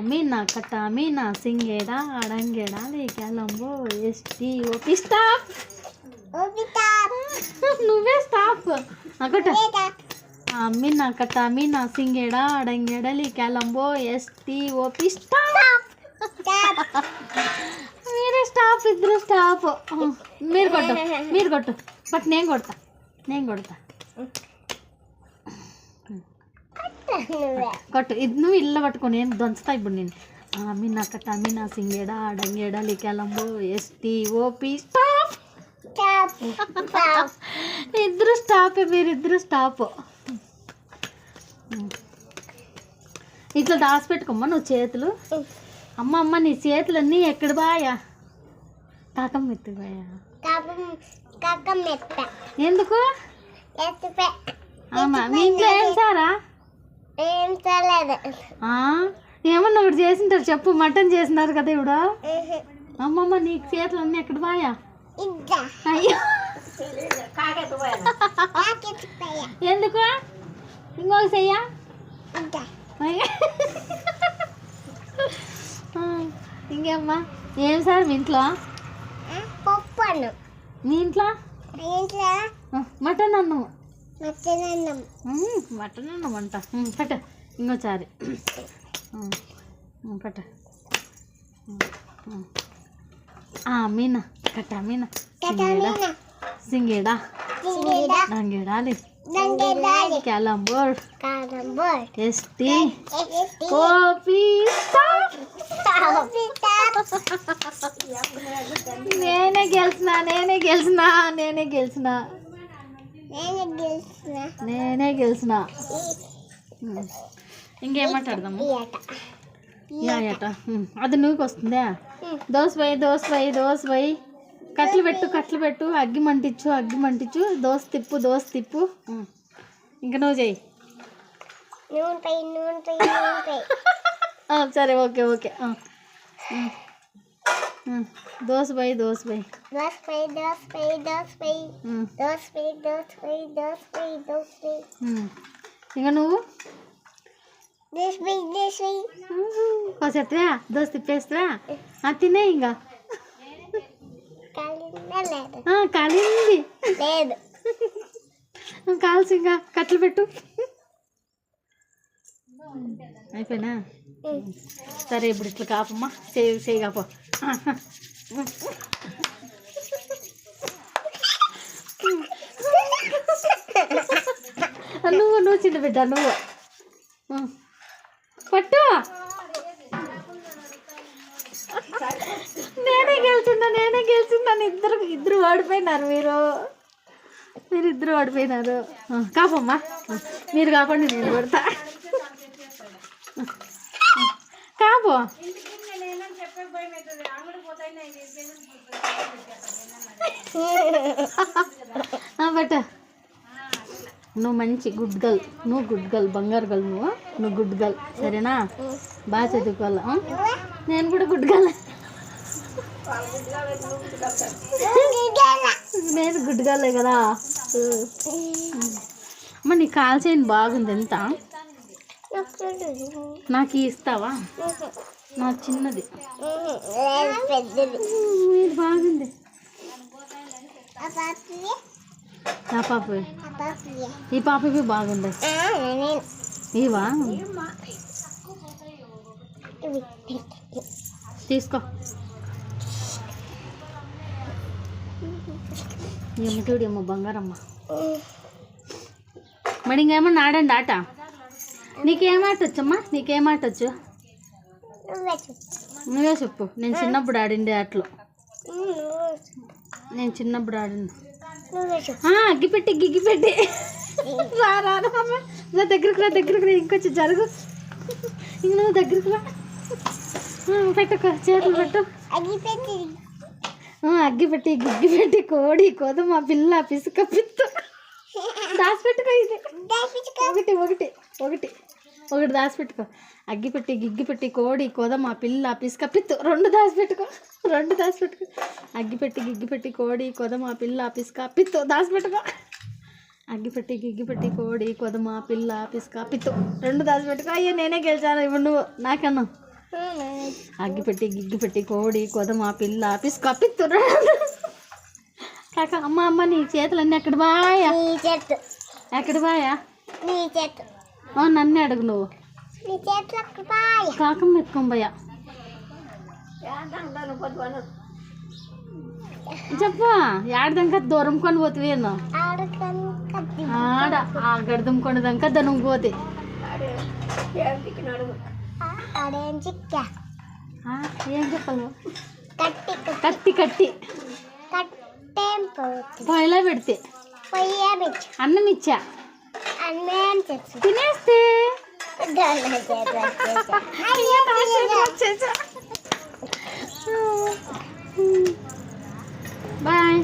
మీనా కట్ట Meena సింగేడా అడంగేడా లేకెలంబో ST OP stop నువ్వే stop అకట Meena కట్ట మీనా సింగేడా అడంగేడా లేకెలంబో ఎస్టీ ఓపి స్టాప్ మీరే స్టాప్ ఇద్దరు స్టాప్ మీరు కొట్టు బట్ నేను కొడతా కొట్టు ఇది నువ్వు ఇల్లు పట్టుకో నేను దంచుతా ఇప్పుడు నేను మీనా కట్ట మీనా సింగేడా అడంగేడా లేకెలంబో ఎస్టీ ఓపి స్టాప్ ఇద్దరు స్టాప్ మీరిద్దరు స్టాప్ ఇట్లా దాచిపెట్టుకోమ్మా నువ్వు చేతులు అమ్మ నీ చేతులన్నీ ఎక్కడ బాయా కాకం మెత్తి బాయా ఎందుకు మీ ఇంట్లో ఏం సారా ఏమన్నా ఒకటి చేసింటారు చెప్పు మటన్ చేసినారు కదా ఇప్పుడు అమ్మమ్మ నీ చేతులు అన్నీ ఎక్కడ బాయా అయ్యో ఎందుకు ఇంకొక చెయ్యా ఇంకేమ్మా ఏం సార్ మీ ఇంట్లో మీ ఇంట్లో మటన్ అన్నము మటన్ అన్నం అంట పట్ట ఇంకోసారి పట్ట మీనా కట్ట మీనా సింగేడా డంగేడాలి క్యాలంబోర్డ్ ఎస్టీ ఓపి నేనే గెలిచిన ఇంకేమంటాడదాము అది నువ్వుకి వస్తుందా దోశ పోయి కట్లు పెట్టు అగ్గి మంటించు దోశ తిప్పు ఇంకా నువ్వు చెయ్యి సరే ఓకే దోశ పోయి ఇంకా నువ్వు కోసేస్తావా దోశ తిప్పేస్తావా తినే ఇంకా కాలింది కాల్సి ఇంకా కట్లు పెట్టు అయిపోయినా సరే ఇప్పుడు ఇట్లా కాపమ్మా చేయి కాప నువ్వు చిన్న బిడ్డ నువ్వు పట్టు నేనే గెలిచిందని ఇద్దరు ఓడిపోయినారు మీరిద్దరు ఓడిపోయినారు కాపమ్మా మీరు కాపండి నేను కొడతా కాపు బట్ నువ్వు మంచి గుడ్ గర్ల్ బంగారు గర్ల్ నువ్వు గుడ్ గర్ల్ సరేనా బాగా చదువుకోవాలా నేను కూడా గుడ్ గర్ల్ నేను గుడ్ గర్లే కదా అమ్మ నీ కాల్ చేయని బాగుంది ఎంత నాకు ఇస్తావా నాకు చిన్నది ఇది బాగుంది నా పాప ఈ పాపవి బాగుంది ఇవా తీసుకో ఏమో బంగారమ్మ మరి ఇంకేమన్నా ఆడండి ఆట నీకేమాటొచ్చు నువ్వే చెప్పు నేను చిన్నప్పుడు ఆడిండే ఆటలు గిగిపెట్టి రా నా దగ్గరకు ఇంకొచ్చి జరుగు ఇంక నువ్వు దగ్గరకు రా పెట్టుకో చేతులు పెట్టు గిగ్గిపెట్టి కోడి కోదమ పిల్ల పిసుక పిత్తు దాచిపెట్టుకో ఇది ఒకటి దాచిపెట్టుకో గిగ్గిపెట్టి కోడి కోదమ పిల్ల పిసుక పిత్తు రెండు దాచిపెట్టుకో గిగ్గిపెట్టి కోడి కోదమ పిల్ల పిసుక పిత్తు దాచిపెట్టుకో అగ్గిపెట్టి గిగ్గిపెట్టి కోడి కొదమ పిల్ల పిస్క పిత్తు 2 దాచిపెట్టుకో. అయ్యో నేనే గెలిచాను ఇప్పుడు నువ్వు నాకన్నా. అగ్గిపెట్టి గిగ్గిపెట్టి కోడి కొదమ పిల్ల పిస్క పిత్తు. కాక అమ్మ అమ్మ నీ చేతులన్నీ ఎక్కడ బాయా? ఎక్కడ బాయా? నన్నే అడుగు నువ్వు. కాకమ్మ ఎత్తుకోబోయా చెప్పు. ఏడదంకా దూరం కొని పోతువేను ఆడ ఆ గడదం కొనదంకా దనం పోతే ఏం చెప్పాలి? కత్తి కత్తి పొయ్యిలో పెడితే అన్నం ఇచ్చా తినేస్తే బాయ్.